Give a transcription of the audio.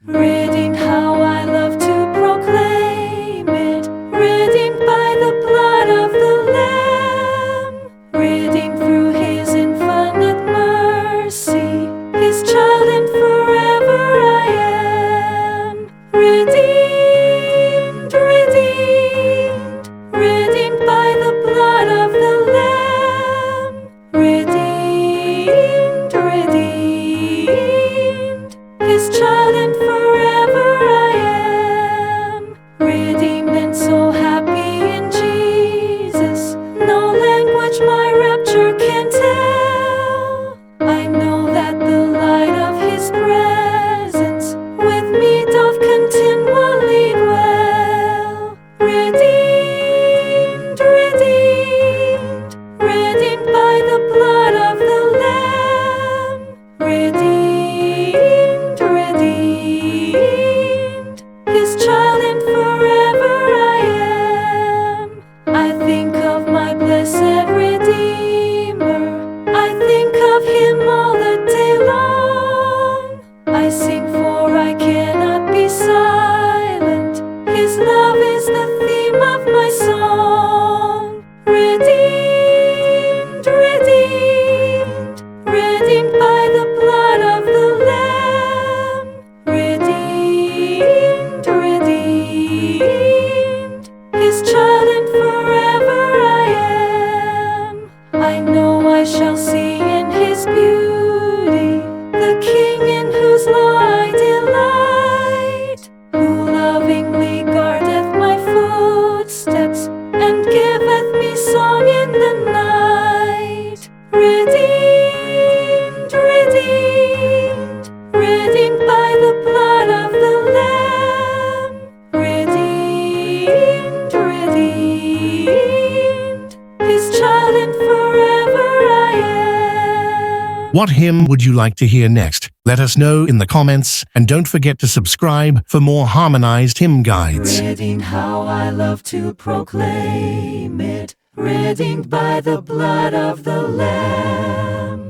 redeemed, how I love to proclaim it, redeemed by the blood of the Lamb, redeemed through His infinite mercy, His child and forever I am, redeemed, redeemed, redeemed by the blood of the Lamb, redeemed, redeemed, His child and forever I am, redeemed and so happy in Jesus, no language my rapture can tell. I know that the light of His presence with me doth continually dwell, redeemed, redeemed, redeemed by the blood of the Lamb, redeemed, redeemed, His child and forever I am. I think of my blessed Redeemer, I think of Him all the day long. I sing for I cannot be silent, His love is the theme of my song. Redeemed, redeemed, redeemed by the blood of the Lamb, redeemed, redeemed, His child and forever I am. I know I shall see in His beauty the King in whose law I delight, who lovingly guardeth my footsteps and giveth me song in the night. Redeemed, redeemed, redeemed by the blood of the Lamb, redeemed, redeemed, His child and forever I am. What hymn would you like to hear next? Let us know in the comments, and don't forget to subscribe for more harmonized hymn guides. Redeemed, how I love to proclaim it, redeemed by the blood of the Lamb.